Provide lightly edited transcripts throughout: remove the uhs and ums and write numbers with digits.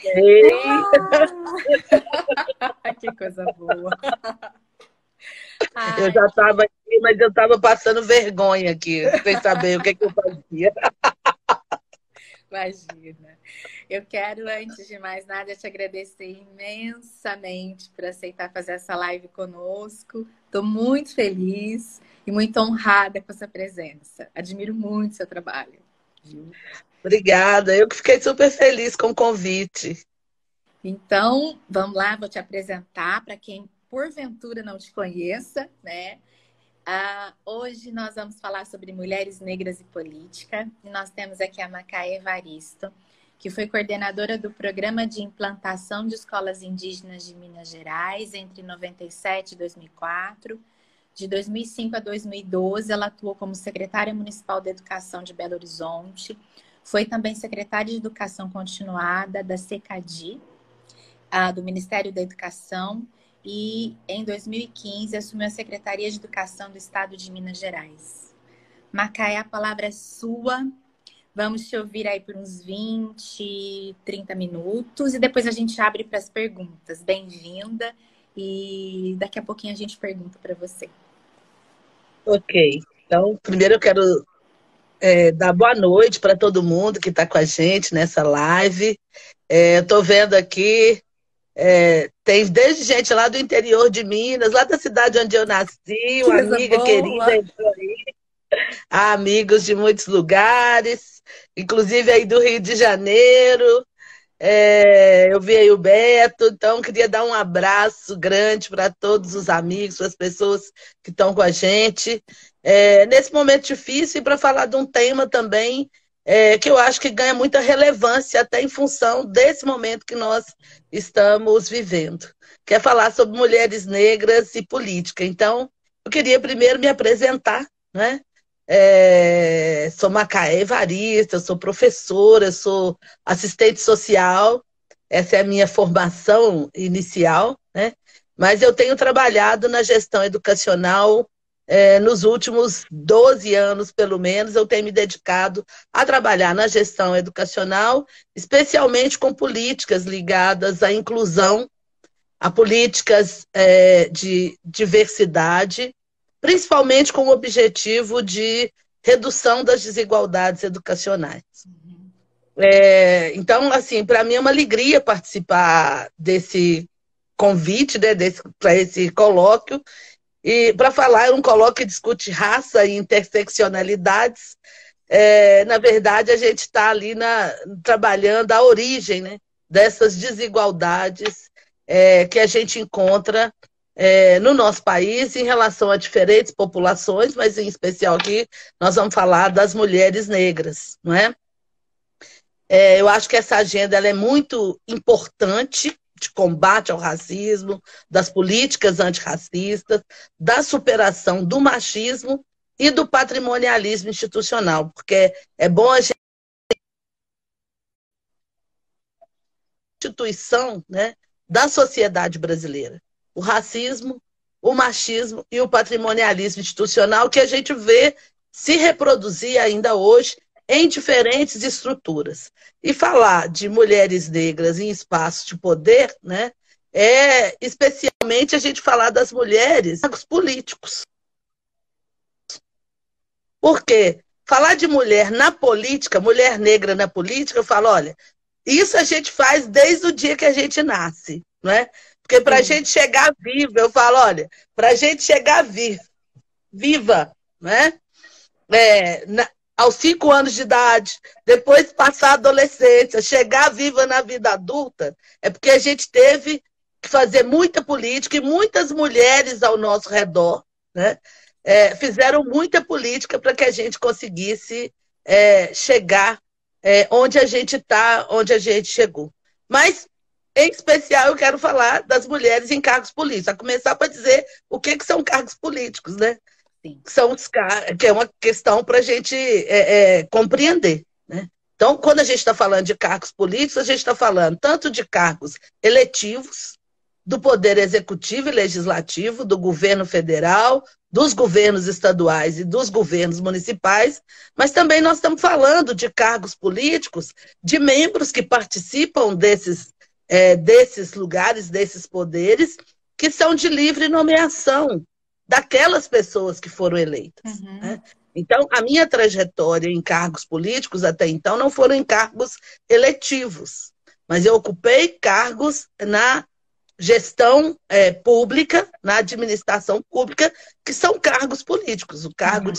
Ei, Que coisa boa. eu Ai, já estava aqui, mas eu estava passando vergonha aqui, sem saber o que eu fazia. imagina. Eu quero, antes de mais nada, te agradecer imensamente por aceitar fazer essa live conosco. Estou muito feliz e muito honrada com a sua presença. Admiro muito o seu trabalho. Viu? Obrigada, eu que fiquei super feliz com o convite. Então, vamos lá, vou te apresentar para quem porventura não te conheça, né? Hoje nós vamos falar sobre mulheres negras e política. E nós temos aqui a Macaé Evaristo, que foi coordenadora do Programa de Implantação de Escolas Indígenas de Minas Gerais entre 97 e 2004. De 2005 a 2012, ela atuou como secretária municipal de Educação de Belo Horizonte. Foi também secretária de Educação Continuada da SECADI, do Ministério da Educação, e em 2015 assumiu a Secretaria de Educação do Estado de Minas Gerais. Macaé, a palavra é sua. Vamos te ouvir aí por uns 20, 30 minutos e depois a gente abre para as perguntas. Bem-vinda e daqui a pouquinho a gente pergunta para você. Ok, então, primeiro eu quero dar boa noite para todo mundo que está com a gente nessa live. Eu estou vendo aqui, tem desde gente lá do interior de Minas, lá da cidade onde eu nasci, Que uma coisa amiga querida, boa! há amigos de muitos lugares, inclusive aí do Rio de Janeiro. Eu vi aí o Beto, então queria dar um abraço grande para todos os amigos, para as pessoas que estão com a gente nesse momento difícil, e para falar de um tema também que eu acho que ganha muita relevância até em função desse momento que nós estamos vivendo, que é falar sobre mulheres negras e política. Então, eu queria primeiro me apresentar, né? Sou Macaé Evarista, sou professora, sou assistente social, essa é a minha formação inicial, né? Mas eu tenho trabalhado na gestão educacional nos últimos 12 anos, pelo menos, eu tenho me dedicado a trabalhar na gestão educacional, especialmente com políticas ligadas à inclusão, a políticas de diversidade, principalmente com o objetivo de redução das desigualdades educacionais. Então, assim, para mim é uma alegria participar desse convite, né, para esse colóquio, e para falar, é um colóquio que discute raça e interseccionalidades. Na verdade, a gente está ali trabalhando a origem, né, dessas desigualdades que a gente encontra no nosso país em relação a diferentes populações, mas em especial aqui nós vamos falar das mulheres negras, não é? Eu acho que essa agenda ela é muito importante, de combate ao racismo, das políticas antirracistas, da superação do machismo e do patrimonialismo institucional, porque é bom a gente instituição, né, da sociedade brasileira. O racismo, o machismo e o patrimonialismo institucional que a gente vê se reproduzir ainda hoje em diferentes estruturas. E falar de mulheres negras em espaços de poder, né, especialmente a gente falar das mulheres políticos. Por quê? Falar de mulher na política, mulher negra na política, eu falo, olha, isso a gente faz desde o dia que a gente nasce, não é? Porque para a gente chegar viva, eu falo, olha, para a gente chegar viva, não é? Aos 5 anos de idade, depois passar a adolescência, chegar viva na vida adulta, é porque a gente teve que fazer muita política e muitas mulheres ao nosso redor, né? Fizeram muita política para que a gente conseguisse chegar onde a gente está, onde a gente chegou. Mas, em especial, eu quero falar das mulheres em cargos políticos, a começar para dizer o que são cargos políticos, né? Sim. Que é uma questão para a gente compreender, né? Então, quando a gente está falando de cargos políticos, a gente está falando tanto de cargos eletivos, do Poder Executivo e Legislativo, do governo federal, dos governos estaduais e dos governos municipais, mas também nós estamos falando de cargos políticos, de membros que participam desses lugares, desses poderes, que são de livre nomeação daquelas pessoas que foram eleitas. Né? Então, a minha trajetória em cargos políticos até então não foram em cargos eletivos, mas eu ocupei cargos na gestão pública, na administração pública, que são cargos políticos. O cargo de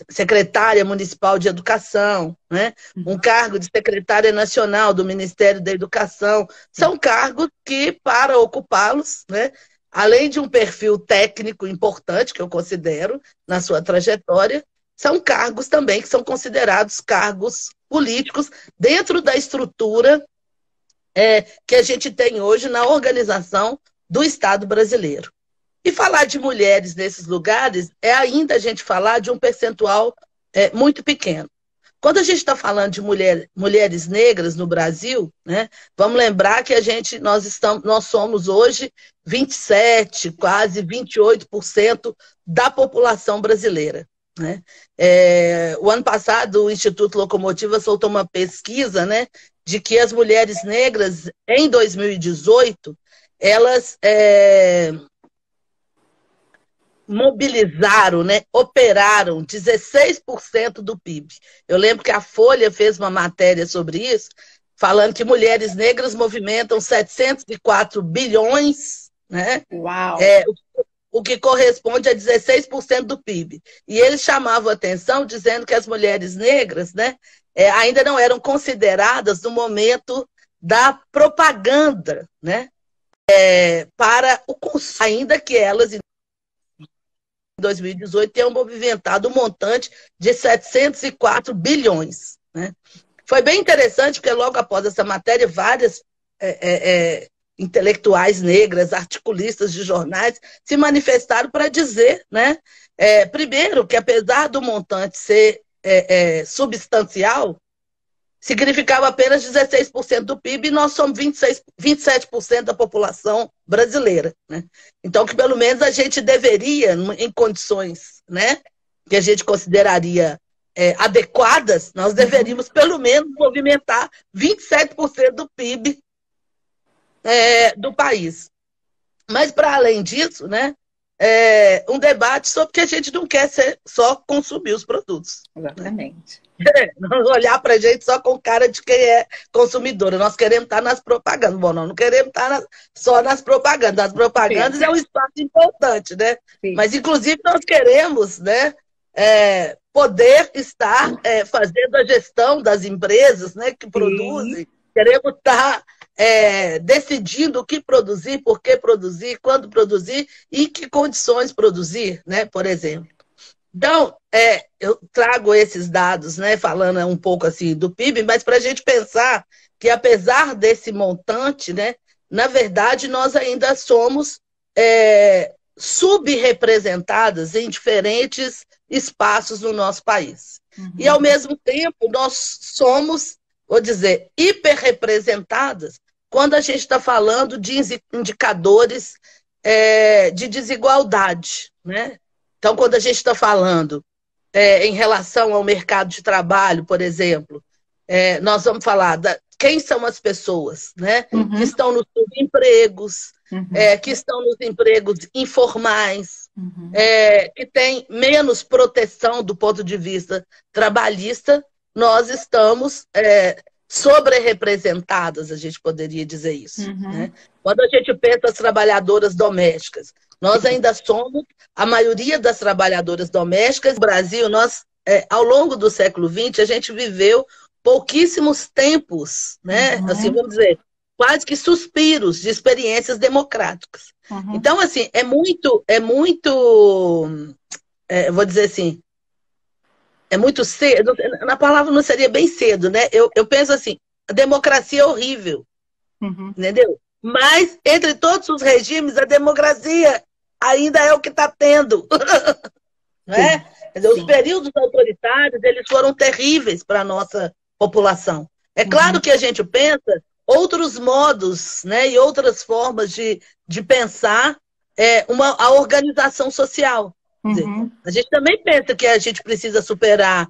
secretária municipal de educação, né? Um cargo de secretária nacional do Ministério da Educação, são cargos que, para ocupá-los, né, além de um perfil técnico importante, que eu considero na sua trajetória, são cargos também que são considerados cargos políticos dentro da estrutura que a gente tem hoje na organização do Estado brasileiro. E falar de mulheres nesses lugares é ainda a gente falar de um percentual muito pequeno. Quando a gente está falando de mulheres negras no Brasil, né, vamos lembrar que nós somos hoje 27, quase 28% da população brasileira. Né? O ano passado, o Instituto Locomotiva soltou uma pesquisa, né, de que as mulheres negras, em 2018, elas mobilizaram, né, operaram 16% do PIB. Eu lembro que a Folha fez uma matéria sobre isso, falando que mulheres negras movimentam 704 bilhões, né? Uau! O que corresponde a 16% do PIB. E eles chamavam atenção dizendo que as mulheres negras, né, ainda não eram consideradas no momento da propaganda, né, para o consumo, ainda que elas, em 2018, tenham movimentado um montante de 704 bilhões. Né? Foi bem interessante, porque logo após essa matéria, várias intelectuais negras, articulistas de jornais, se manifestaram para dizer, né, primeiro, que apesar do montante ser substancial, significava apenas 16% do PIB e nós somos 27% da população brasileira. Né? Então, que pelo menos a gente deveria, em condições, né, que a gente consideraria adequadas, nós deveríamos pelo menos movimentar 27% do PIB do país. Mas, para além disso, né, um debate sobre que a gente não quer só consumir os produtos. Exatamente. Não olhar para a gente só com cara de quem é consumidora. Nós queremos estar nas propagandas. Bom, não queremos estar só nas propagandas. As propagandas é um espaço importante, né? Sim. Mas, inclusive, nós queremos, né, poder estar fazendo a gestão das empresas, né, que produzem. Sim. Queremos estar decidindo o que produzir, por que produzir, quando produzir e em que condições produzir, né, por exemplo. Então, eu trago esses dados, né, falando um pouco assim do PIB, mas para a gente pensar que, apesar desse montante, né, na verdade, nós ainda somos subrepresentadas em diferentes espaços no nosso país. E, ao mesmo tempo, nós somos, vou dizer, hiperrepresentadas quando a gente está falando de indicadores de desigualdade, né? Então, quando a gente está falando em relação ao mercado de trabalho, por exemplo, nós vamos falar quem são as pessoas, né, que estão nos subempregos, que estão nos empregos informais, que têm menos proteção do ponto de vista trabalhista. Nós estamos sobre-representadas, a gente poderia dizer isso. Né? Quando a gente pensa as trabalhadoras domésticas, nós ainda somos a maioria das trabalhadoras domésticas. No Brasil, nós, ao longo do século XX, a gente viveu pouquíssimos tempos, né? Assim, vamos dizer, quase que suspiros de experiências democráticas. Então, assim, vou dizer assim, é muito cedo, na palavra não seria bem cedo, né? Eu penso assim, a democracia é horrível, entendeu? Mas, entre todos os regimes, a democracia ainda é o que está tendo. Não é? Quer dizer, os períodos autoritários, eles foram terríveis para a nossa população. É claro que a gente pensa outros modos, né, e outras formas de pensar a organização social. Quer dizer, a gente também pensa que a gente precisa superar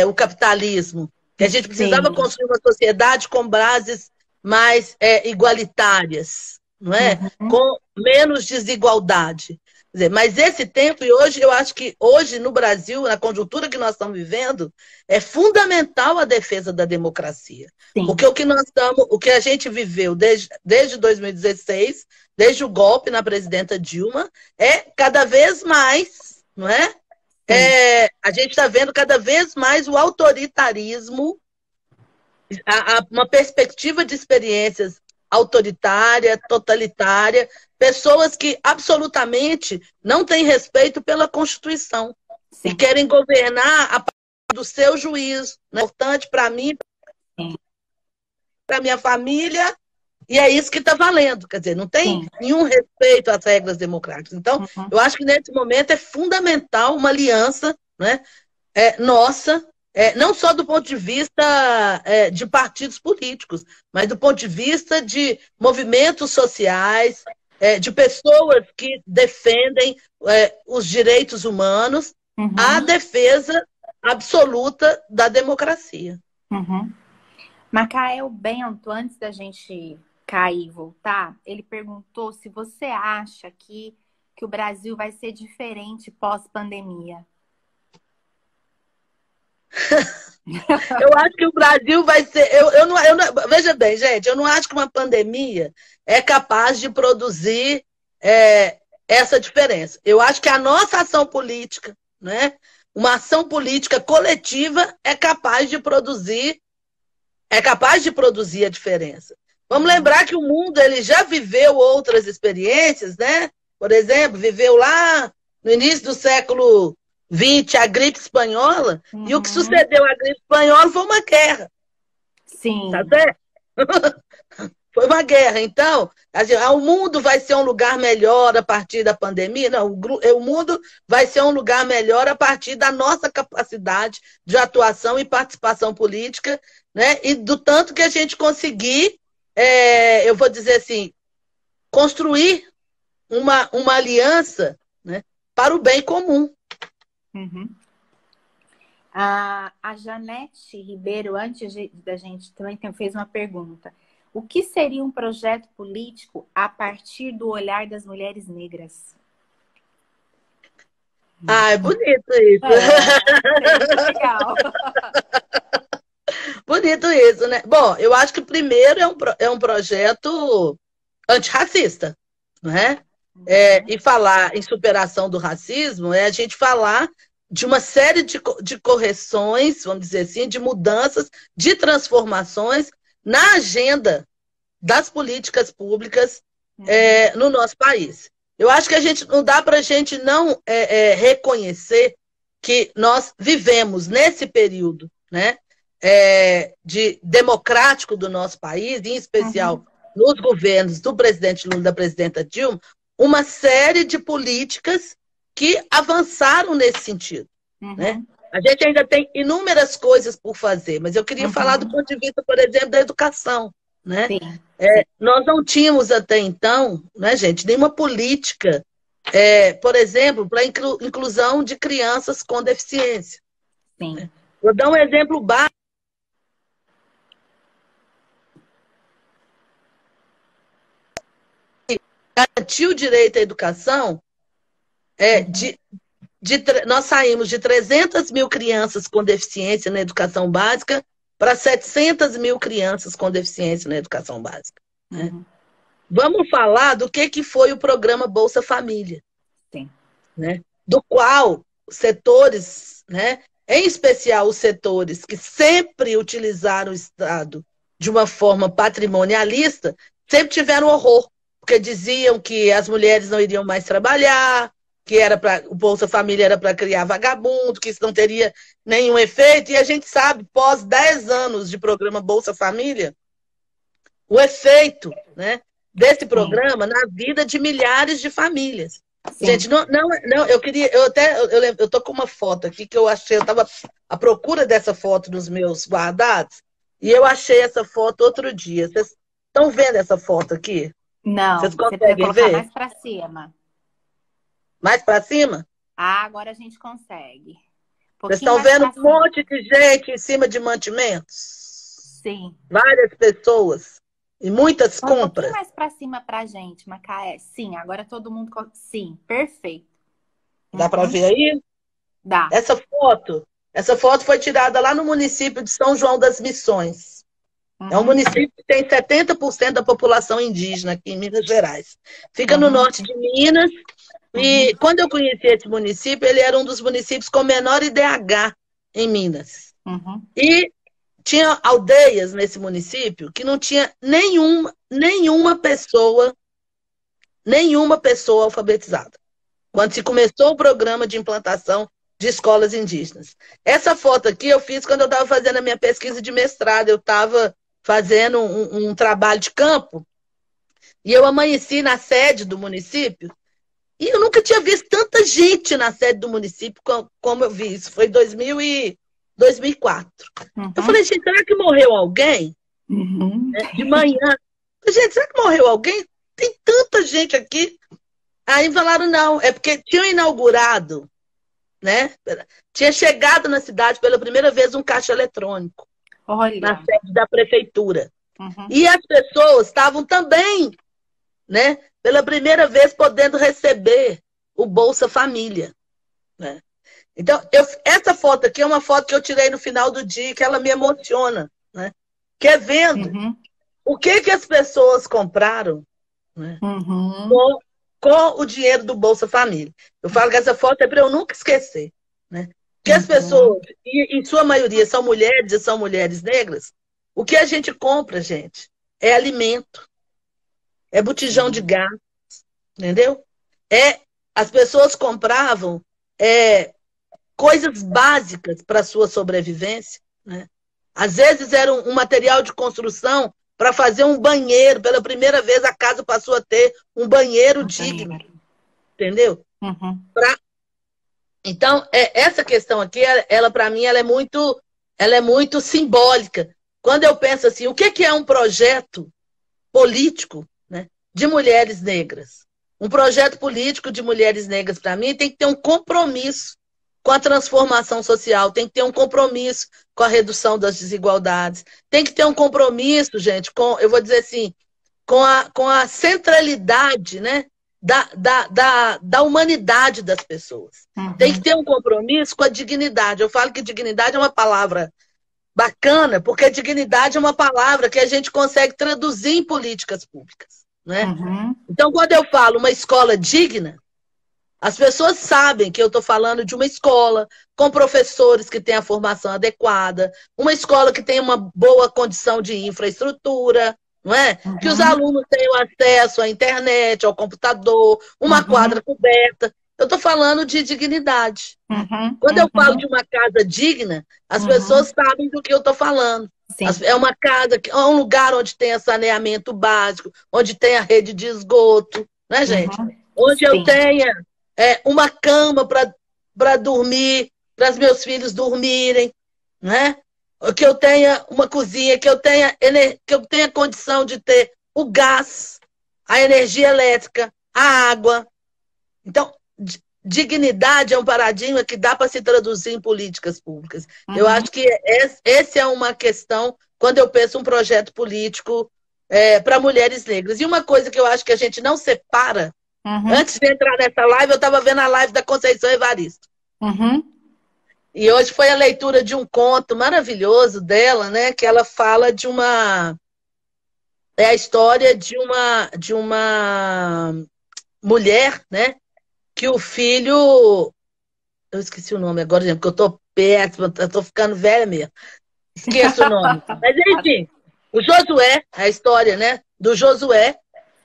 o capitalismo, que a gente precisava construir uma sociedade com bases mais igualitárias, não é? Com menos desigualdade. Quer dizer, mas esse tempo, e hoje eu acho que hoje no Brasil, na conjuntura que nós estamos vivendo, é fundamental a defesa da democracia. Sim. Porque o que a gente viveu desde 2016, desde o golpe na presidenta Dilma, é cada vez mais, não é? A gente está vendo cada vez mais o autoritarismo, uma perspectiva de experiências autoritária, totalitária, pessoas que absolutamente não têm respeito pela Constituição. Sim. E querem governar a partir do seu juízo. É importante para mim, para minha família, e é isso que está valendo. Quer dizer, não tem nenhum respeito às regras democráticas. Então, eu acho que nesse momento é fundamental uma aliança, né, nossa, não só do ponto de vista de partidos políticos, mas do ponto de vista de movimentos sociais, de pessoas que defendem os direitos humanos, a defesa absoluta da democracia. Macael Bento, antes da gente cair e voltar, ele perguntou se você acha que o Brasil vai ser diferente pós-pandemia. Eu acho que o Brasil vai ser... veja bem, gente, eu não acho que uma pandemia é capaz de produzir essa diferença. Eu acho que a nossa ação política, né, uma ação política coletiva é capaz de produzir a diferença. Vamos lembrar que o mundo ele já viveu outras experiências, né? Por exemplo, viveu lá no início do século XX a gripe espanhola, e o que sucedeu à gripe espanhola foi uma guerra. Sim. Tá certo? Foi uma guerra. Então, o mundo vai ser um lugar melhor a partir da pandemia? Não, o mundo vai ser um lugar melhor a partir da nossa capacidade de atuação e participação política, né? E do tanto que a gente conseguir, eu vou dizer assim, construir uma aliança, né, para o bem comum. A Janete Ribeiro, antes da gente, também fez uma pergunta. O que seria um projeto político a partir do olhar das mulheres negras? Ah, é bonito isso. Legal. Bonito isso, né? Bom, eu acho que primeiro é um projeto antirracista, não é? E falar em superação do racismo é a gente falar de uma série de correções, vamos dizer assim, de mudanças, de transformações na agenda das políticas públicas no nosso país. Eu acho que não dá para a gente não reconhecer que nós vivemos nesse período, né, de democrático do nosso país, em especial nos governos do presidente Lula e da presidenta Dilma, uma série de políticas que avançaram nesse sentido. Né? A gente ainda tem inúmeras coisas por fazer, mas eu queria falar do ponto de vista, por exemplo, da educação. Né? Nós não tínhamos até então, né, gente, nenhuma política, por exemplo, para a inclusão de crianças com deficiência. Sim. Vou dar um exemplo básico. Garantir o direito à educação, nós saímos de 300 mil crianças com deficiência na educação básica para 700 mil crianças com deficiência na educação básica. Né? Vamos falar do que foi o programa Bolsa Família. Sim. Né? Do qual setores, né, em especial os setores que sempre utilizaram o Estado de uma forma patrimonialista, sempre tiveram horror, porque diziam que as mulheres não iriam mais trabalhar, que o Bolsa Família era para criar vagabundo, que isso não teria nenhum efeito. E a gente sabe, pós 10 anos de programa Bolsa Família, o efeito, né, desse programa na vida de milhares de famílias. Sim. Gente, não, eu tô com uma foto aqui que eu achei, eu estava à procura dessa foto nos meus guardados, e eu achei essa foto outro dia. Vocês estão vendo essa foto aqui? Não, vocês conseguem ver? Mais para cima. Mais para cima? Ah, agora a gente consegue. Um Vocês pouquinho estão mais vendo pra um cima. monte de gente em cima de mantimentos? Sim. Várias pessoas. E muitas Um pouquinho compras. mais pra cima pra gente, Macaé. Sim, agora todo mundo. Sim, perfeito. Dá para Uhum. ver aí? Dá. Essa foto foi tirada lá no município de São João das Missões. É um Uhum. município que tem 70% da população indígena aqui em Minas Gerais. Fica no Uhum. norte de Minas. E Uhum. quando eu conheci esse município, ele era um dos municípios com menor IDH em Minas. Uhum. E tinha aldeias nesse município que não tinha nenhuma pessoa alfabetizada. Quando se começou o programa de implantação de escolas indígenas. Essa foto aqui eu fiz quando eu estava fazendo a minha pesquisa de mestrado. Eu estava fazendo um trabalho de campo e eu amanheci na sede do município e eu nunca tinha visto tanta gente na sede do município como eu vi. Isso foi em 2004. Eu Uhum. falei, gente, será que morreu alguém? Uhum. De manhã. Gente, será que morreu alguém? Tem tanta gente aqui. Aí falaram, não, é porque tinham inaugurado, né? Tinha chegado na cidade pela primeira vez um caixa eletrônico na Olha. sede da prefeitura. Uhum. E as pessoas estavam também, né, pela primeira vez podendo receber o Bolsa Família, né? Então, essa foto aqui é uma foto que eu tirei no final do dia que ela me emociona, né? Que é vendo Uhum. o que as pessoas compraram, né, Uhum. com, com o dinheiro do Bolsa Família. Eu falo que essa foto é para eu nunca esquecer, né? Que as Uhum. pessoas, e em sua maioria são mulheres e são mulheres negras, o que a gente compra, gente, é alimento, é botijão de Sim. gás, entendeu? As pessoas compravam coisas básicas para a sua sobrevivência, né? Às vezes era um material de construção para fazer um banheiro. Pela primeira vez a casa passou a ter um banheiro digno, Banheiro. entendeu? Uhum. Então, essa questão aqui, ela para mim, ela é muito simbólica. Quando eu penso assim, o que é um projeto político, né, de mulheres negras? Um projeto político de mulheres negras, para mim, tem que ter um compromisso com a transformação social, tem que ter um compromisso com a redução das desigualdades, tem que ter um compromisso, gente, eu vou dizer assim, com a centralidade, né, da humanidade das pessoas. Tem que Uhum. ter um compromisso com a dignidade. Eu falo que dignidade é uma palavra bacana, porque dignidade é uma palavra que a gente consegue traduzir em políticas públicas, né? Uhum. Então, quando eu falo uma escola digna, as pessoas sabem que eu estou falando de uma escola com professores que têm a formação adequada, uma escola que tem uma boa condição de infraestrutura, não é? Que os Uhum. alunos tenham acesso à internet, ao computador, uma quadra Uhum. coberta. Eu estou falando de dignidade, né? Uhum. Quando eu falo Uhum. de uma casa digna, as Uhum. pessoas sabem do que eu estou falando. Sim. É uma casa, é um lugar onde tem saneamento básico, onde tem a rede de esgoto, né, gente? Uhum. Onde eu Sim. tenha uma cama para dormir, para os meus filhos dormirem, né? Que eu tenha uma cozinha, que eu tenha condição de ter o gás, a energia elétrica, a água. Então, dignidade é um paradigma que dá para se traduzir em políticas públicas. Eu Uhum. acho que essa é uma questão quando eu penso um projeto político para mulheres negras. E uma coisa que eu acho que a gente não separa. Uhum. Antes de entrar nessa live, eu estava vendo a live da Conceição Evaristo. Uhum. E hoje foi a leitura de um conto maravilhoso dela, né? Que ela fala de uma. É a história de uma mulher, né? Que o filho. Eu esqueci o nome agora, gente, porque eu estou péssima, eu estou ficando velha mesmo. Esqueço o nome. Mas, enfim, o Josué, a história, né? Do Josué,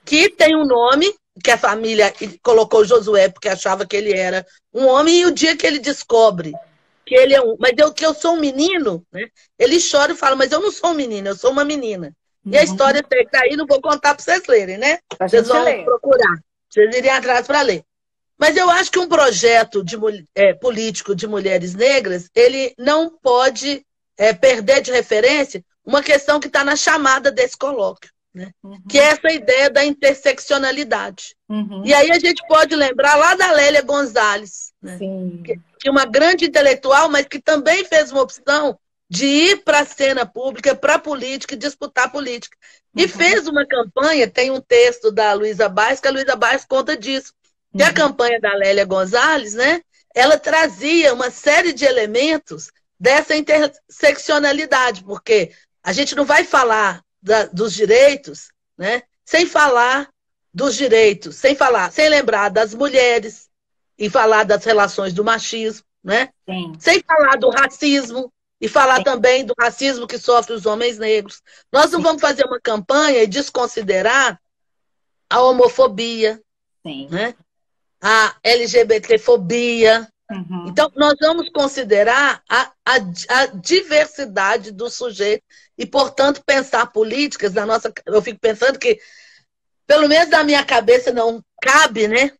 que tem um nome, que a família colocou Josué porque achava que ele era um homem, e o dia que ele descobre que ele é que eu sou um menino, né? Ele chora e fala, mas eu não sou um menino, eu sou uma menina. E a Uhum. história está aí, não vou contar para vocês lerem, né? A Vocês gente vão lê. procurar, vocês irem atrás para ler. Mas eu acho que um projeto político de mulheres negras, ele não pode perder de referência uma questão que está na chamada desse colóquio, né? Que é essa ideia da interseccionalidade. E aí a gente pode lembrar lá da Lélia Gonzalez, né? Que é uma grande intelectual, mas que também fez uma opção de ir para a cena pública, para a política e disputar política. E fez uma campanha, tem um texto da Luísa Baes, que a Luísa Baes conta disso, que a campanha da Lélia Gonzalez, né, ela trazia uma série de elementos dessa interseccionalidade, porque a gente não vai falar dos direitos, né, sem falar dos direitos, sem lembrar das mulheres e falar das relações do machismo, né, sem falar do racismo, e falar também do racismo que sofrem os homens negros. Nós não vamos fazer uma campanha e desconsiderar a homofobia, né? A LGBTfobia. Então, nós vamos considerar a diversidade do sujeito e, portanto, pensar políticas na nossa... Eu fico pensando que, pelo menos na minha cabeça, não cabe, né?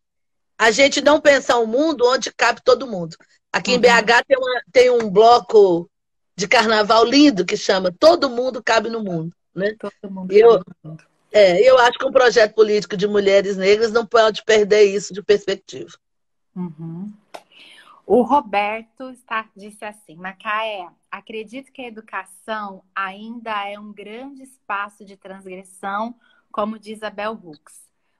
A gente não pensar um mundo onde cabe todo mundo. Aqui em BH tem um bloco de carnaval lindo que chama Todo Mundo Cabe no Mundo, né? Todo mundo cabe no mundo. Eu acho que um projeto político de mulheres negras não pode perder isso de perspectiva. O Roberto disse assim: Macaé, acredito que a educação ainda é um grande espaço de transgressão, como diz a Bell Hooks.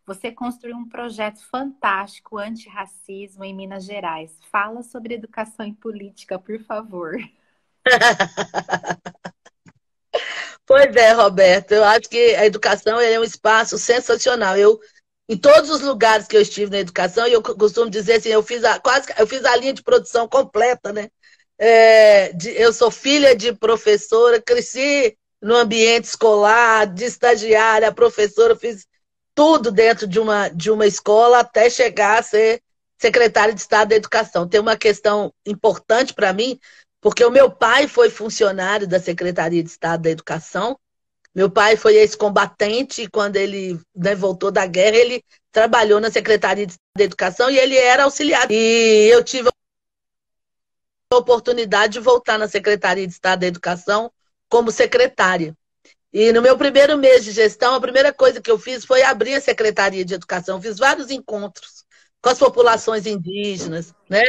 Você construiu um projeto fantástico antirracismo em Minas Gerais. Fala sobre educação e política, por favor. Pois é, Roberto, eu acho que a educação é um espaço sensacional. Em todos os lugares que eu estive na educação, e eu costumo dizer assim, eu fiz a linha de produção completa, né? Eu sou filha de professora, cresci no ambiente escolar, de estagiária, professora, fiz tudo dentro de uma escola até chegar a ser secretária de Estado da Educação. Tem uma questão importante para mim, porque o meu pai foi funcionário da Secretaria de Estado da Educação. Meu pai foi ex-combatente e quando ele, né, voltou da guerra, ele trabalhou na Secretaria de Estado da Educação e ele era auxiliar. E eu tive a oportunidade de voltar na Secretaria de Estado da Educação como secretária. E no meu primeiro mês de gestão, a primeira coisa que eu fiz foi abrir a Secretaria de Educação. Fiz vários encontros com as populações indígenas, né?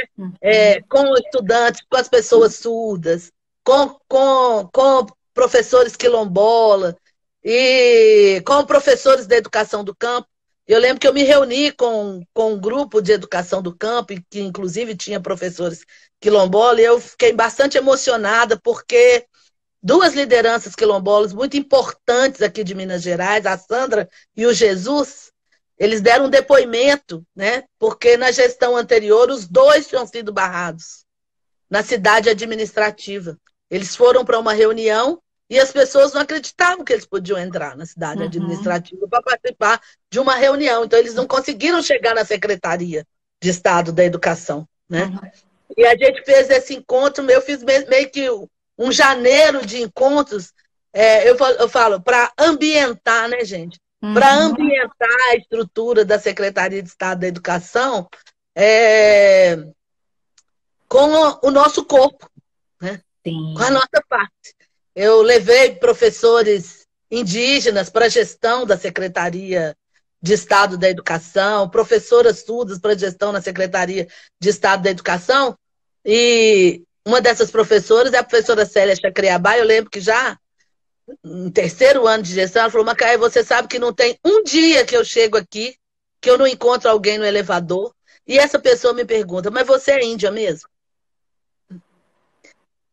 Com estudantes, com as pessoas surdas, com professores quilombola e com professores da educação do campo. Eu lembro que eu me reuni com um grupo de educação do campo, que inclusive tinha professores quilombola, e eu fiquei bastante emocionada, porque duas lideranças quilombolas muito importantes aqui de Minas Gerais, a Sandra e o Jesus, eles deram um depoimento, né? Porque na gestão anterior os dois tinham sido barrados na cidade administrativa. Eles foram para uma reunião e as pessoas não acreditavam que eles podiam entrar na cidade administrativa para participar de uma reunião. Então, eles não conseguiram chegar na Secretaria de Estado da Educação, né? E a gente fez esse encontro, eu fiz meio que um janeiro de encontros, eu falo, para ambientar, né, gente? Para ambientar a estrutura da Secretaria de Estado da Educação com o nosso corpo, né? Com a nossa parte. Eu levei professores indígenas para a gestão da Secretaria de Estado da Educação, professoras surdas para a gestão na Secretaria de Estado da Educação, e uma dessas professoras é a professora Célia Chacriabá. Eu lembro que já no terceiro ano de gestão, ela falou: Macaé, você sabe que não tem um dia que eu chego aqui que eu não encontro alguém no elevador e essa pessoa me pergunta: mas você é índia mesmo?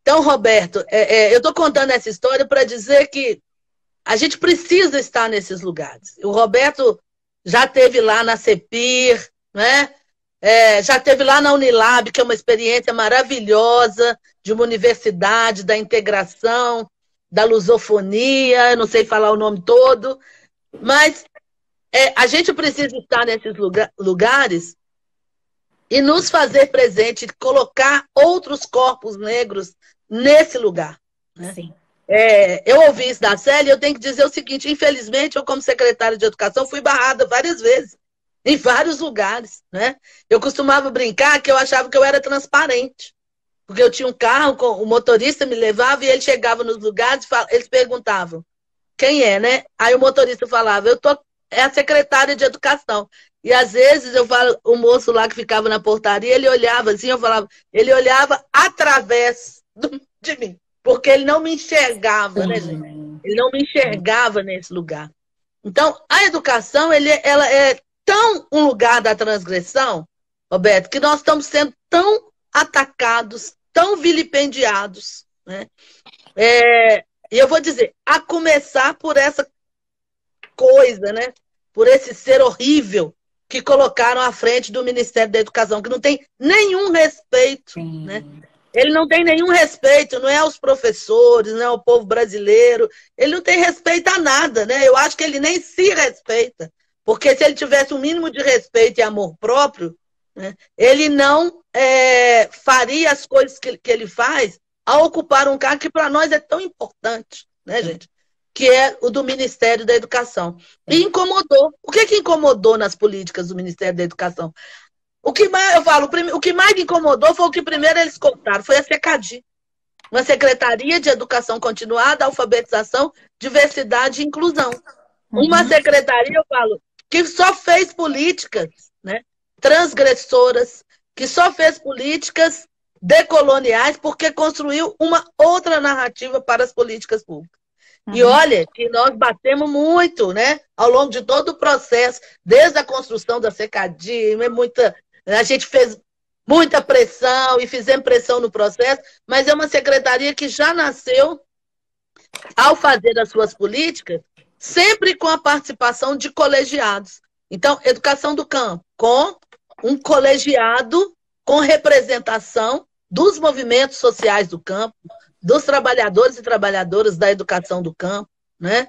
Então, Roberto, eu estou contando essa história para dizer que a gente precisa estar nesses lugares. O Roberto já esteve lá na CEPIR, né? Já esteve lá na Unilab, que é uma experiência maravilhosa de uma universidade, da integração, da lusofonia, eu não sei falar o nome todo, mas a gente precisa estar nesses lugares e nos fazer presente, colocar outros corpos negros nesse lugar. Né? Sim. Eu ouvi isso da Célia e eu tenho que dizer o seguinte: infelizmente, eu, como secretária de Educação, fui barrada várias vezes, em vários lugares. Né? Eu costumava brincar que eu achava que eu era transparente, porque eu tinha um carro, o motorista me levava e ele chegava nos lugares e eles perguntavam: quem é, né? Aí o motorista falava, é a secretária de educação. E às vezes eu falo, o moço lá que ficava na portaria, ele olhava assim, eu falava, ele olhava através de mim, porque ele não me enxergava, né, gente? Ele não me enxergava nesse lugar. Então, a educação, ela é tão um lugar da transgressão, Roberto, que nós estamos sendo tão atacados, tão vilipendiados, né? E eu vou dizer, a começar por essa coisa, né? Por esse ser horrível que colocaram à frente do Ministério da Educação, que não tem nenhum respeito, né? Ele não tem nenhum respeito, não é aos professores, não é ao povo brasileiro, ele não tem respeito a nada, né? Eu acho que ele nem se respeita, porque se ele tivesse um mínimo de respeito e amor próprio, né, ele não faria as coisas que ele faz a ocupar um cargo que para nós é tão importante, né, gente? Que é o do Ministério da Educação. E incomodou. O que incomodou nas políticas do Ministério da Educação? O que mais me incomodou foi o que primeiro eles cortaram, foi a SECADI, uma Secretaria de Educação Continuada, Alfabetização, Diversidade e Inclusão. Uma secretaria, que só fez políticas, né, transgressoras, que só fez políticas decoloniais, porque construiu uma outra narrativa para as políticas públicas. E olha que nós batemos muito, né, ao longo de todo o processo, desde a construção da SECADI, a gente fez muita pressão e fizemos pressão no processo, mas é uma secretaria que já nasceu, ao fazer as suas políticas, sempre com a participação de colegiados. Então, educação do campo, com um colegiado com representação dos movimentos sociais do campo, dos trabalhadores e trabalhadoras da educação do campo, né?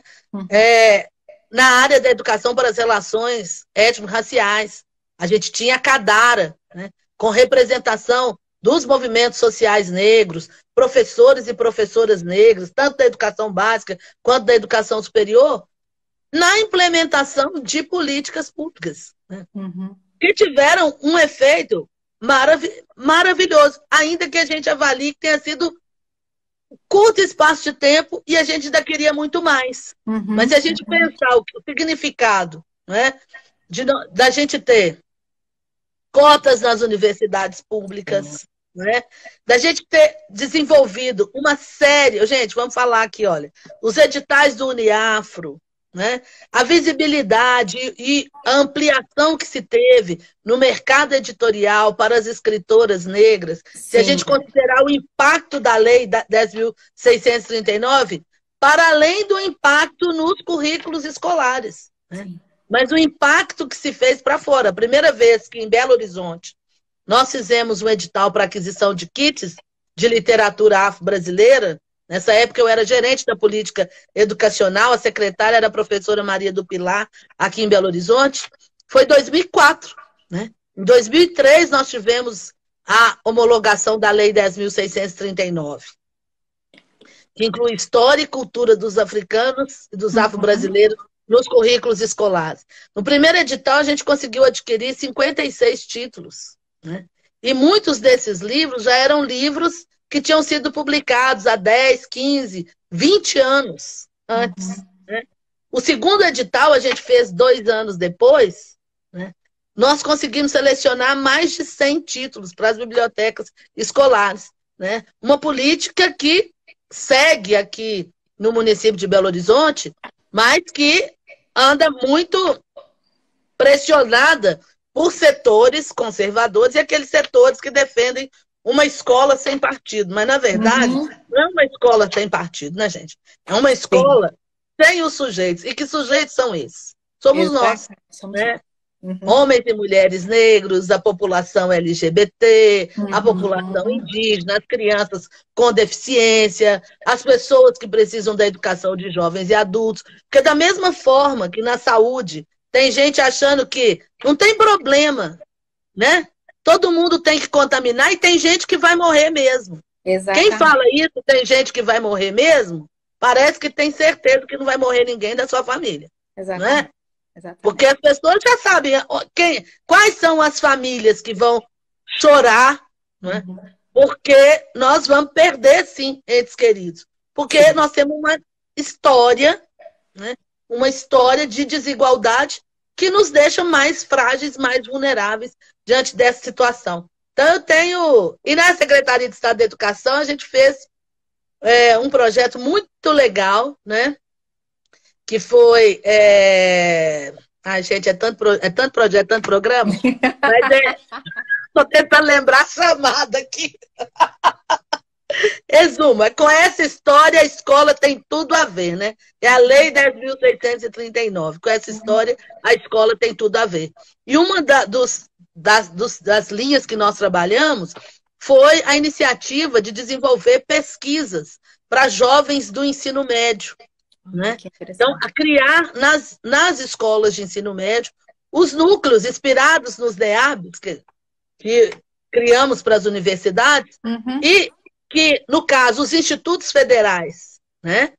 Na área da educação para as relações étnico-raciais, a gente tinha a Cadara, né, com representação dos movimentos sociais negros, professores e professoras negras, tanto da educação básica quanto da educação superior, na implementação de políticas públicas, né, que tiveram um efeito maravilhoso, ainda que a gente avalie que tenha sido curto espaço de tempo e a gente ainda queria muito mais. Mas se a gente pensar o significado, né, da gente ter cotas nas universidades públicas, né, da gente ter desenvolvido uma série... Gente, vamos falar aqui, olha, os editais do Uniafro, né, a visibilidade e a ampliação que se teve no mercado editorial para as escritoras negras, se a gente considerar o impacto da Lei 10.639, para além do impacto nos currículos escolares, né? Mas o impacto que se fez para fora. A primeira vez que em Belo Horizonte nós fizemos um edital para aquisição de kits de literatura afro-brasileira. Nessa época eu era gerente da política educacional, a secretária era a professora Maria do Pilar, aqui em Belo Horizonte. Foi 2004, né? Em 2003 nós tivemos a homologação da Lei 10.639, que inclui história e cultura dos africanos e dos afro-brasileiros nos currículos escolares. No primeiro edital, a gente conseguiu adquirir 56 títulos, né? E muitos desses livros já eram livros que tinham sido publicados há 10, 15, 20 anos antes, né? O segundo edital, a gente fez 2 anos depois, né? Nós conseguimos selecionar mais de 100 títulos para as bibliotecas escolares, né? Uma política que segue aqui no município de Belo Horizonte, mas que anda muito pressionada por setores conservadores e aqueles setores que defendem uma escola sem partido. Mas, na verdade, não é uma escola sem partido, né, gente? É uma escola sem os sujeitos. E que sujeitos são esses? Somos nós, né? Homens e mulheres negros, a população LGBT, a população indígena, as crianças com deficiência, as pessoas que precisam da educação de jovens e adultos. Porque da mesma forma que na saúde tem gente achando que não tem problema, né? Todo mundo tem que contaminar e tem gente que vai morrer mesmo. Exatamente. Quem fala isso, tem gente que vai morrer mesmo, parece que tem certeza que não vai morrer ninguém da sua família. Exatamente. Não é? Exatamente. Porque as pessoas já sabem quais são as famílias que vão chorar, não é? Porque nós vamos perder, sim, entes queridos. Porque nós temos uma história né? Uma história de desigualdade que nos deixa mais frágeis, mais vulneráveis diante dessa situação. Então, eu tenho... E na Secretaria de Estado da Educação, a gente fez um projeto muito legal, né? Que foi... Ai, gente, é tanto projeto, tanto programa. Mas estou tentando lembrar a chamada aqui. Resuma, com essa história a escola tem tudo a ver, né? É a Lei 10.639. Com essa história a escola tem tudo a ver. E uma das linhas que nós trabalhamos foi a iniciativa de desenvolver pesquisas para jovens do ensino médio, né? Então, a criar nas escolas de ensino médio os núcleos inspirados nos DEABs que criamos para as universidades e que, no caso, os institutos federais, né,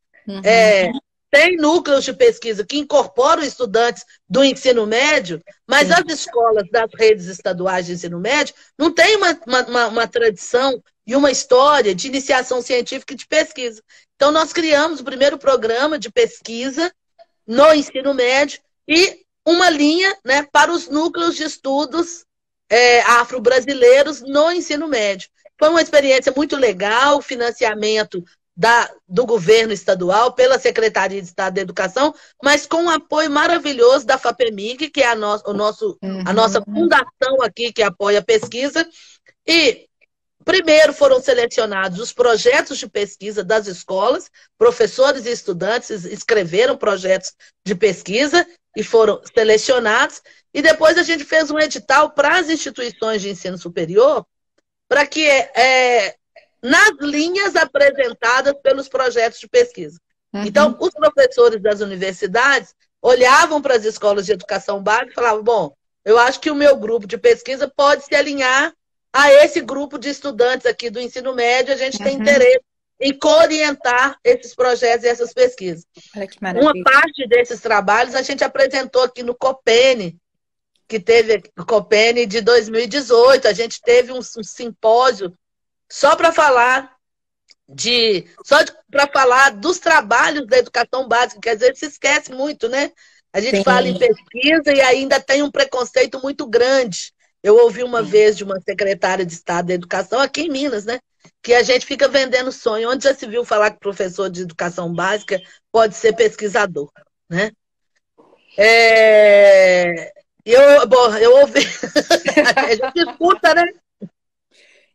têm núcleos de pesquisa que incorporam estudantes do ensino médio, mas as escolas das redes estaduais de ensino médio não têm uma tradição e uma história de iniciação científica e de pesquisa. Então, nós criamos o primeiro programa de pesquisa no ensino médio e uma linha, né, para os núcleos de estudos afro-brasileiros no ensino médio. Foi uma experiência muito legal, financiamento do governo estadual, pela Secretaria de Estado da Educação, mas com um apoio maravilhoso da FAPEMIG, que é a nossa fundação aqui, que apoia a pesquisa. E, primeiro, foram selecionados os projetos de pesquisa das escolas, professores e estudantes escreveram projetos de pesquisa e foram selecionados, e depois a gente fez um edital para as instituições de ensino superior, para que, nas linhas apresentadas pelos projetos de pesquisa. Então, os professores das universidades olhavam para as escolas de educação básica e falavam, bom, eu acho que o meu grupo de pesquisa pode se alinhar a esse grupo de estudantes aqui do ensino médio, a gente tem interesse em co-orientar esses projetos e essas pesquisas. Olha que maravilha. Uma parte desses trabalhos a gente apresentou aqui no Copene, que teve o Copene de 2018, a gente teve um simpósio só para falar dos trabalhos da educação básica, que às vezes se esquece muito, né? A gente fala em pesquisa e ainda tem um preconceito muito grande. Eu ouvi uma vez de uma secretária de Estado da Educação, aqui em Minas, né? Que a gente fica vendendo sonho. Onde já se viu falar que professor de educação básica pode ser pesquisador, né? Eu ouvi. A gente escuta, né?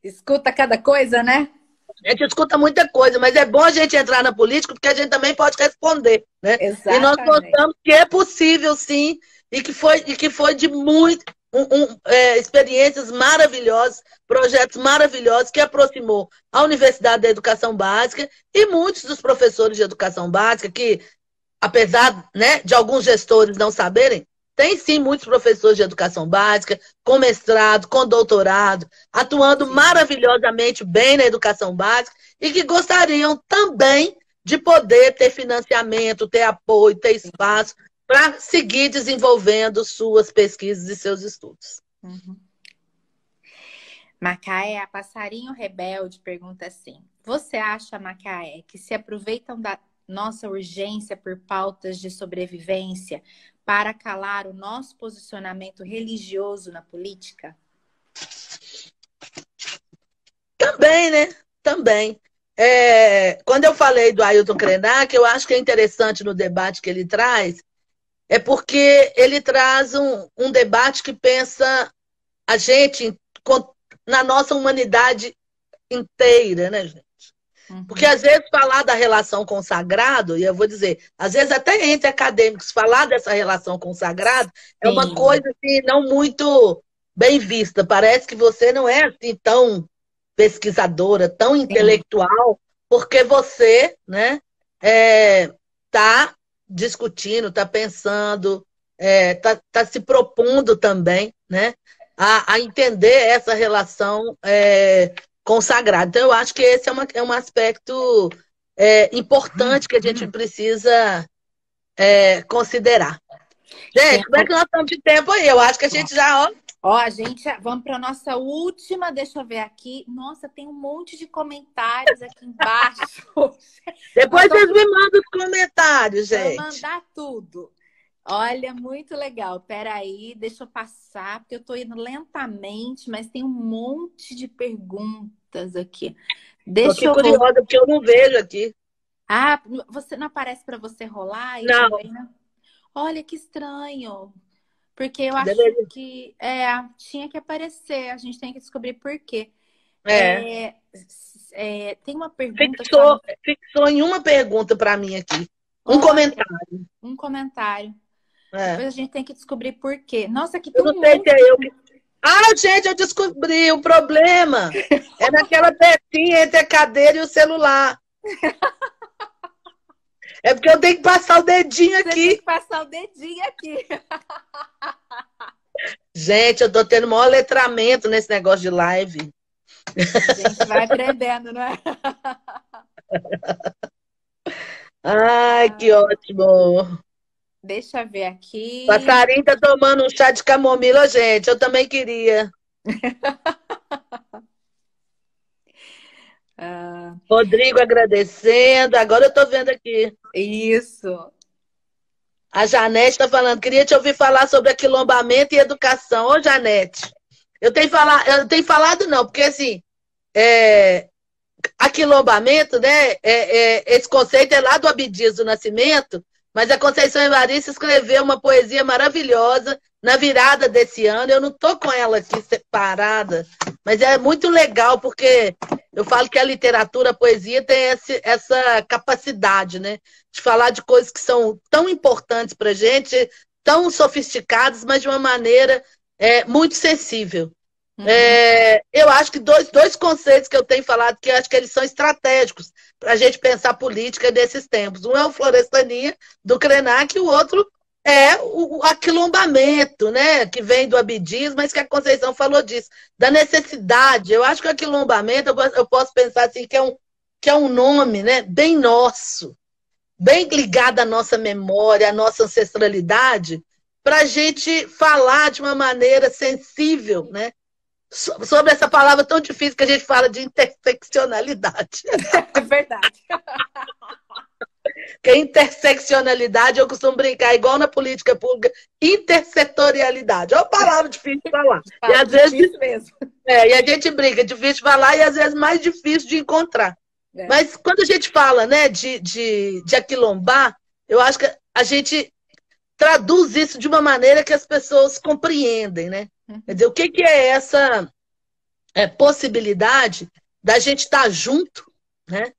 Escuta cada coisa, né? A gente escuta muita coisa, mas é bom a gente entrar na política porque a gente também pode responder, né? Exatamente. E nós mostramos que é possível, sim, e que foi de muito experiências maravilhosas, projetos maravilhosos que aproximou a Universidade da Educação Básica e muitos dos professores de educação básica que, apesar, né, de alguns gestores não saberem, tem sim muitos professores de educação básica, com mestrado, com doutorado, atuando maravilhosamente bem na educação básica e que gostariam também de poder ter financiamento, ter apoio, ter espaço para seguir desenvolvendo suas pesquisas e seus estudos. Macaé, a Passarinho Rebelde pergunta assim: você acha, Macaé, que se aproveitam da nossa urgência por pautas de sobrevivência para calar o nosso posicionamento religioso na política? Também, né? Também. Quando eu falei do Ailton Krenak, eu acho que é interessante no debate que ele traz, é porque ele traz um debate que pensa a gente na nossa humanidade inteira, né, gente? Porque, às vezes, falar da relação com o sagrado, e eu vou dizer, às vezes até entre acadêmicos, falar dessa relação com o sagrado é uma coisa assim, não muito bem vista. Parece que você não é assim tão pesquisadora, tão intelectual, porque você, né, tá discutindo, tá pensando, tá se propondo também, né, a entender essa relação consagrado. Então, eu acho que esse é um aspecto importante que a gente precisa considerar. Gente, como é que nós estamos de tempo aí? Eu acho que a gente já... a gente... Vamos para a nossa última, deixa eu ver aqui. Nossa, tem um monte de comentários aqui embaixo. Depois vocês me mandam os comentários, Vou gente. mandar tudo. Olha, muito legal. Peraí, deixa eu passar, porque eu tô indo lentamente, mas tem um monte de perguntas aqui. Tô Deixa aqui eu voltar. curiosa, porque eu não vejo aqui. Ah, você não aparece para você rolar aí Não, também, né? Olha que estranho. Porque eu acho deveria. que tinha que aparecer. A gente tem que descobrir por quê. É. Tem uma pergunta que tá Fixou, fixou em uma pergunta para mim aqui. Um Olha, comentário. um comentário. É. Depois a gente tem que descobrir por quê. Nossa, aqui Eu tem não um sei se monte. é eu que. Ah, gente, eu descobri o problema. É naquela pecinha entre a cadeira e o celular. É porque eu tenho que passar o dedinho Você tem aqui. que passar o dedinho aqui. Gente, eu tô tendo maior letramento nesse negócio de live. A gente vai aprendendo, não é? Ai, que Ah, ótimo. deixa eu ver aqui. Passarinho tá tomando um chá de camomila, gente. Eu também queria. Ah, Rodrigo agradecendo. Agora eu tô vendo aqui. isso. A Janete está falando, queria te ouvir falar sobre aquilombamento e educação. Ô, Janete, eu tenho falado não, porque assim, aquilombamento, né? Esse conceito é lá do Abdias do Nascimento, mas a Conceição Evaristo escreveu uma poesia maravilhosa na virada desse ano. Eu não estou com ela aqui separada, mas é muito legal, porque eu falo que a literatura, a poesia tem essa capacidade, né? De falar de coisas que são tão importantes para a gente, tão sofisticadas, mas de uma maneira muito sensível. Uhum. Eu acho que dois conceitos que eu tenho falado que eu acho que eles são estratégicos para a gente pensar política desses tempos. Um é o Florestaninha, do Krenak, e o outro é o aquilombamento, né? Que vem do Abdias, mas que a Conceição falou disso, da necessidade. Eu acho que o aquilombamento, eu posso pensar assim, que é um nome, né? Bem nosso, bem ligado à nossa memória, à nossa ancestralidade, para a gente falar de uma maneira sensível, né? Sobre essa palavra tão difícil que a gente fala de interseccionalidade. É verdade. Que a interseccionalidade, eu costumo brincar, igual na política pública, intersetorialidade. É uma palavra difícil de falar. E às vezes, mesmo. e a gente brinca, é difícil de falar e às vezes mais difícil de encontrar. Mas quando a gente fala, né, de aquilombar, eu acho que a gente traduz isso de uma maneira que as pessoas compreendem, né? Quer dizer, o que é essa possibilidade da gente estar junto, né?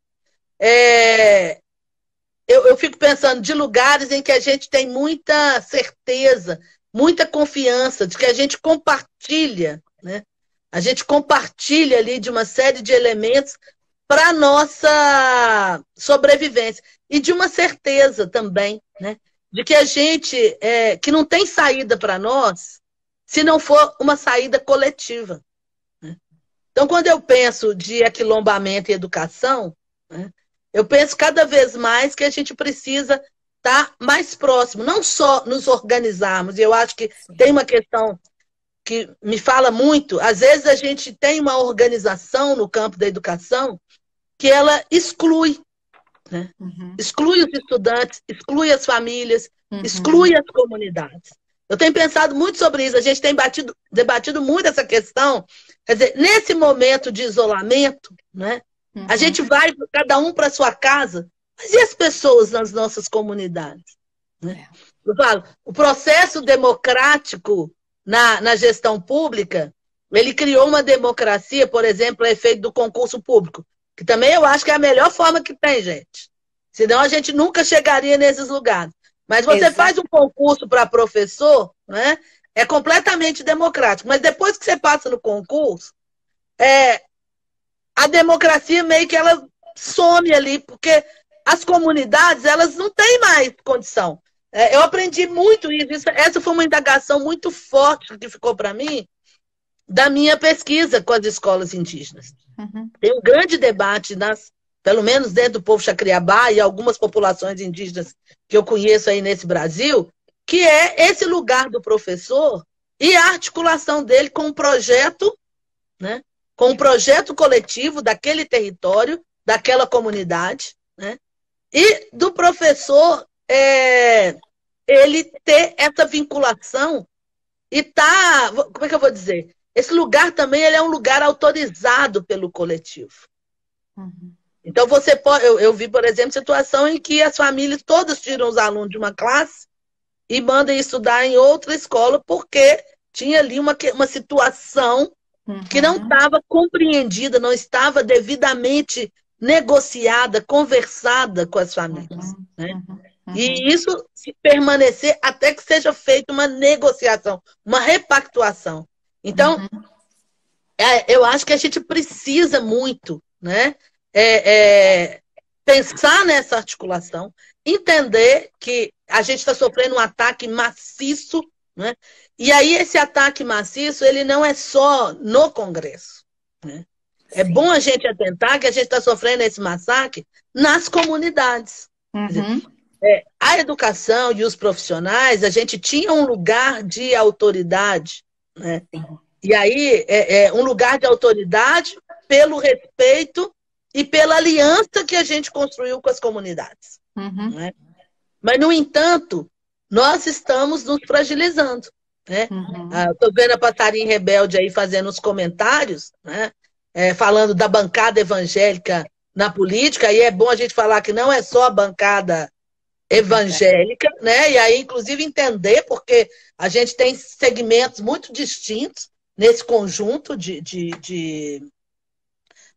Eu fico pensando de lugares em que a gente tem muita certeza, muita confiança, de que a gente compartilha, né? A gente compartilha ali de uma série de elementos para a nossa sobrevivência. E de uma certeza também, né? De que a gente, que não tem saída para nós, se não for uma saída coletiva. Né? Então, quando eu penso de aquilombamento e educação, né, eu penso cada vez mais que a gente precisa estar mais próximo, não só nos organizarmos, e eu acho que tem uma questão que me fala muito, às vezes a gente tem uma organização no campo da educação que ela exclui, né? Exclui os estudantes, exclui as famílias, exclui as comunidades. Eu tenho pensado muito sobre isso, a gente tem debatido muito essa questão. Quer dizer, nesse momento de isolamento, né, a gente vai cada um para sua casa, mas e as pessoas nas nossas comunidades? Né? Eu falo, o processo democrático na gestão pública, ele criou uma democracia, por exemplo, a efeito do concurso público, que também eu acho que é a melhor forma que tem, gente. Senão a gente nunca chegaria nesses lugares. Mas você faz um concurso para professor, né? É completamente democrático. Mas depois que você passa no concurso, a democracia meio que ela some ali, porque as comunidades, elas não têm mais condição. Eu aprendi muito isso. Essa foi uma indagação muito forte que ficou para mim da minha pesquisa com as escolas indígenas. Tem um grande debate pelo menos dentro do povo Xacriabá e algumas populações indígenas que eu conheço aí nesse Brasil, que é esse lugar do professor e a articulação dele com um projeto, né? Com um projeto coletivo daquele território, daquela comunidade, né? E do professor ele ter essa vinculação e tá, como é que eu vou dizer? Esse lugar também ele é um lugar autorizado pelo coletivo. Uhum. Então você pode, eu vi, por exemplo, situação em que as famílias todas tiram os alunos de uma classe e mandam estudar em outra escola porque tinha ali uma situação que não estava compreendida, não estava devidamente negociada, conversada com as famílias. Né? E isso se permanecer até que seja feita uma negociação, uma repactuação. Então, eu acho que a gente precisa muito, né? Pensar nessa articulação, entender que a gente está sofrendo um ataque maciço, né? E aí esse ataque maciço, ele não é só no Congresso. Né? É bom a gente atentar que a gente está sofrendo esse massacre nas comunidades. A educação e os profissionais, a gente tinha um lugar de autoridade, né? E aí, um lugar de autoridade pelo respeito e pela aliança que a gente construiu com as comunidades. Né? Mas, no entanto, nós estamos nos fragilizando. Né? Estou vendo a Passarinho Rebelde aí fazendo os comentários, né? Falando da bancada evangélica na política, e é bom a gente falar que não é só a bancada evangélica, né? E aí, inclusive, entender, porque a gente tem segmentos muito distintos nesse conjunto de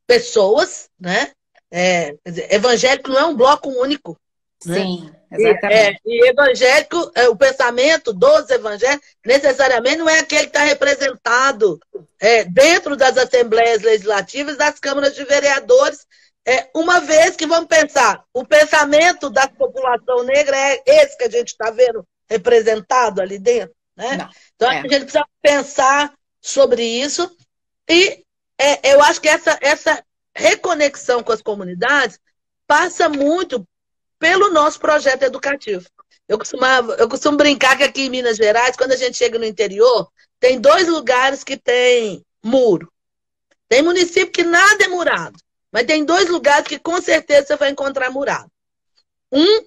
pessoas, né? Quer dizer, evangélico não é um bloco único. Sim, né? exatamente. E evangélico, o pensamento dos evangélicos, necessariamente não é aquele que está representado dentro das assembleias legislativas, das câmaras de vereadores, uma vez que vamos pensar, o pensamento da população negra é esse que a gente está vendo representado ali dentro. Né? Então, a gente precisa pensar sobre isso e eu acho que essa reconexão com as comunidades passa muito pelo nosso projeto educativo. Eu costumo brincar que aqui em Minas Gerais, quando a gente chega no interior, tem 2 lugares que tem muro. Tem município que nada é murado, mas tem 2 lugares que com certeza você vai encontrar murado. Um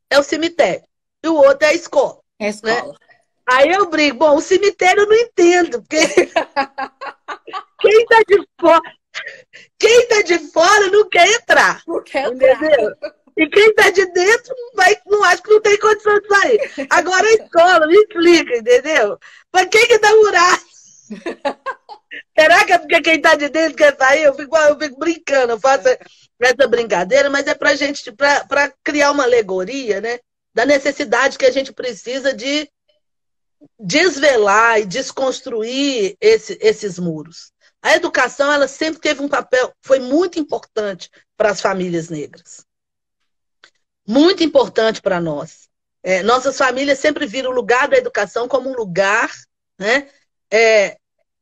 é o cemitério e o outro é a escola. É a escola. Né? Aí eu brigo, bom, o cemitério eu não entendo, porque quem tá de fora não quer entrar. Não quer entrar. Entendeu? E quem está de dentro não acho que não tem condição de sair. Agora a escola, me explica, entendeu? Mas quem que está murado? Será que é porque quem está de dentro quer sair? Eu fico brincando, eu faço essa brincadeira, mas é para gente, para criar uma alegoria, né? Da necessidade que a gente precisa de desvelar e desconstruir esses muros. A educação, ela sempre teve um papel, foi muito importante para as famílias negras. Muito importante para nós. Nossas famílias sempre viram o lugar da educação como um lugar, né,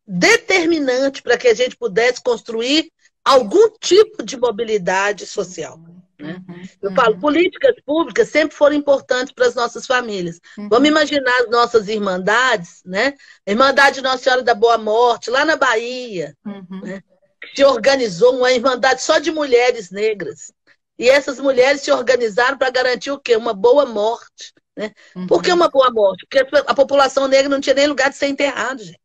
determinante para que a gente pudesse construir algum tipo de mobilidade social. Né? Eu falo, políticas públicas sempre foram importantes para as nossas famílias. Vamos imaginar as nossas irmandades, né? A Irmandade Nossa Senhora da Boa Morte, lá na Bahia, né? Que se organizou uma irmandade só de mulheres negras. E essas mulheres se organizaram para garantir o quê? Uma boa morte. Né? Por que uma boa morte? Porque a população negra não tinha nem lugar de ser enterrado, gente.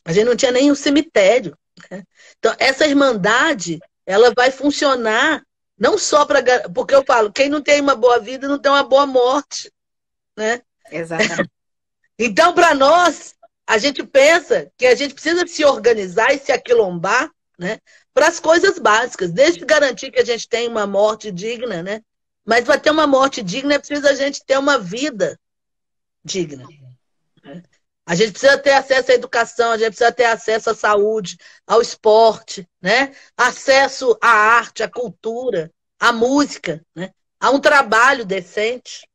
A gente não tinha nem um cemitério. Né? Então, essa irmandade, ela vai funcionar não só para... Porque eu falo, quem não tem uma boa vida não tem uma boa morte. Né? Exatamente. Então, para nós, a gente pensa que a gente precisa se organizar e se aquilombar, né? Para as coisas básicas, desde garantir que a gente tenha uma morte digna, né? Mas para ter uma morte digna é preciso a gente ter uma vida digna. Né? A gente precisa ter acesso à educação, a gente precisa ter acesso à saúde, ao esporte, né? Acesso à arte, à cultura, à música, né? A um trabalho decente,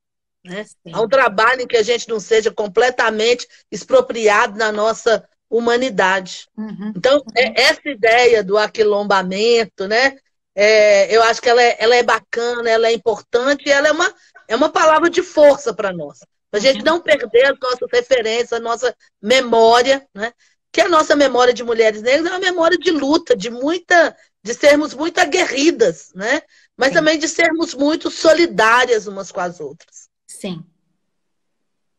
né? A um trabalho em que a gente não seja completamente expropriado na nossa humanidade. Então, essa ideia do aquilombamento, né? Eu acho que ela é bacana, ela é importante e ela é uma palavra de força para nós. Para a gente não perder as nossas referências, a nossa memória, né? Que a nossa memória de mulheres negras é uma memória de luta, de sermos muito aguerridas, né? mas sim, também de sermos muito solidárias umas com as outras. sim,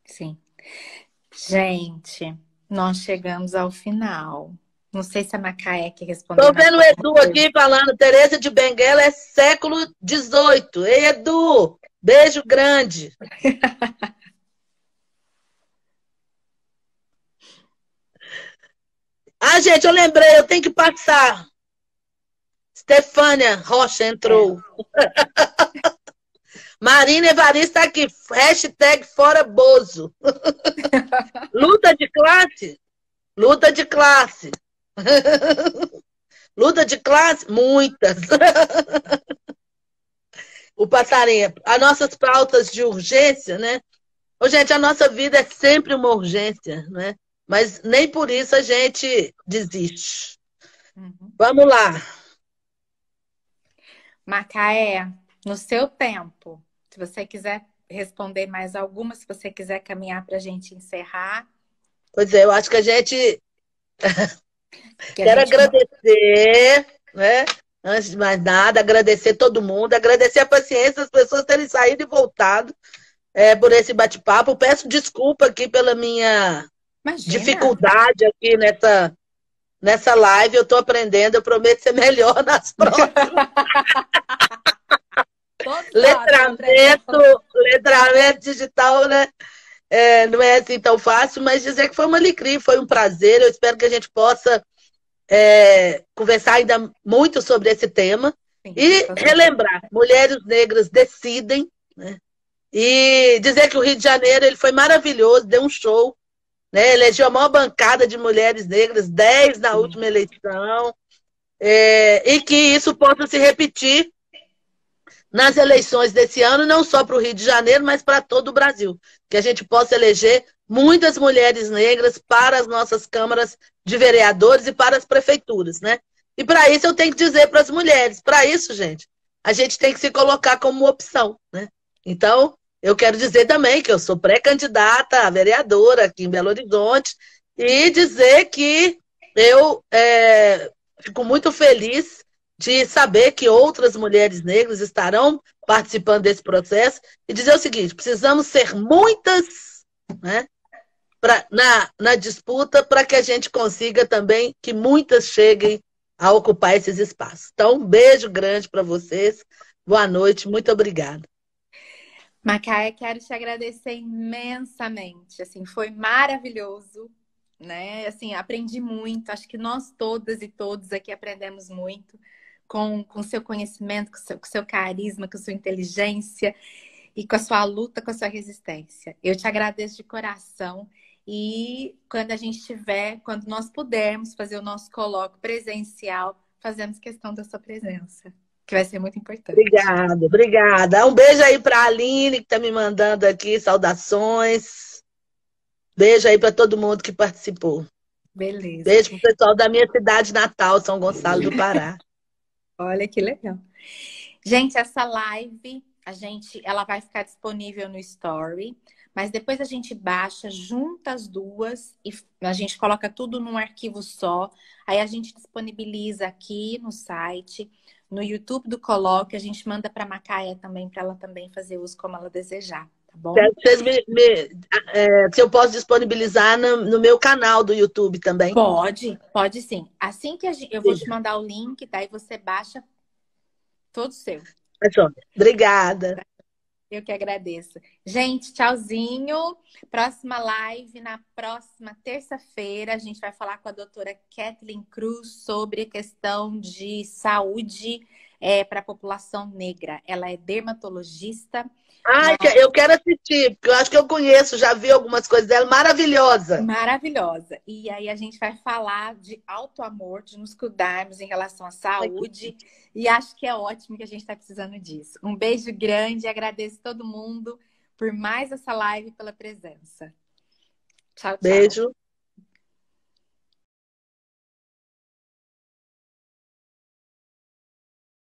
sim. Gente, nós chegamos ao final. Não sei se a Macaé quer responder Tô mais vendo o alguma Edu coisa. aqui falando, Teresa de Benguela é século XVIII. Ei, Edu, beijo grande. Ah, gente, eu lembrei, eu tenho que passar. Stefânia Rocha É. entrou. Marina Evarista aqui, hashtag fora Bozo. Luta de classe? Luta de classe. Luta de classe? Muitas. O passarinho. As nossas pautas de urgência, né? Ô, gente, a nossa vida é sempre uma urgência, né? Mas nem por isso a gente desiste. Uhum. Vamos lá. Macaé, no seu tempo, se você quiser responder mais alguma, se você quiser caminhar para a gente encerrar, Pois é, eu acho que a gente que a quer gente. agradecer, né? Antes de mais nada, agradecer todo mundo, agradecer a paciência das pessoas terem saído e voltado por esse bate-papo. Peço desculpa aqui pela minha Imagina! dificuldade aqui nessa live. Eu estou aprendendo, eu prometo ser melhor nas próximas. Todos nós estamos aprendendo. Letramento digital, né? Não é assim tão fácil, mas dizer que foi uma alegria, foi um prazer. Eu espero que a gente possa conversar ainda muito sobre esse tema Sim, e com certeza. relembrar, mulheres negras decidem, né? E dizer que o Rio de Janeiro ele foi maravilhoso, deu um show, né? Elegeu a maior bancada de mulheres negras, 10 na Sim. última eleição, e que isso possa se repetir nas eleições desse ano, não só para o Rio de Janeiro, mas para todo o Brasil. Que a gente possa eleger muitas mulheres negras para as nossas câmaras de vereadores e para as prefeituras, né? E para isso eu tenho que dizer para as mulheres, para isso, gente, a gente tem que se colocar como opção, né? Então, eu quero dizer também que eu sou pré-candidata a vereadora aqui em Belo Horizonte e dizer que eu fico muito feliz de saber que outras mulheres negras estarão participando desse processo e dizer o seguinte: precisamos ser muitas, né, na disputa para que a gente consiga também que muitas cheguem a ocupar esses espaços. Então, um beijo grande para vocês. Boa noite, muito obrigada. Macaé, quero te agradecer imensamente. Assim, foi maravilhoso, né? Assim, aprendi muito. Acho que nós todas e todos aqui aprendemos muito com seu conhecimento, com seu carisma, com sua inteligência e com a sua luta, com a sua resistência. Eu te agradeço de coração. E quando a gente tiver, quando nós pudermos fazer o nosso colóquio presencial, fazemos questão da sua presença, que vai ser muito importante. Obrigada, obrigada. Um beijo aí para a Aline, que está me mandando aqui saudações. Beijo aí para todo mundo que participou. Beleza. Beijo pro pessoal da minha cidade natal, São Gonçalo do Pará. Olha que legal. Gente, essa live, ela vai ficar disponível no Story, mas depois a gente baixa, junta as duas e a gente coloca tudo num arquivo só. Aí a gente disponibiliza aqui no site, no YouTube do Coloque, a gente manda para a Macaé também, para ela também fazer uso como ela desejar, tá bom? Quero que vocês se eu posso disponibilizar no meu canal do YouTube também. Pode sim. Assim que eu vou te mandar o link, daí você baixa todo seu. Obrigada. Eu que agradeço. Gente, tchauzinho. Próxima live na próxima terça-feira. A gente vai falar com a doutora Kathleen Cruz sobre a questão de saúde para a população negra. Ela é dermatologista. Ai, eu quero assistir, porque eu acho que eu conheço, já vi algumas coisas dela, maravilhosa. Maravilhosa. E aí a gente vai falar de auto-amor, de nos cuidarmos em relação à saúde. E acho que é ótimo que a gente está precisando disso. Um beijo grande, agradeço todo mundo por mais essa live e pela presença. Tchau, tchau. Beijo.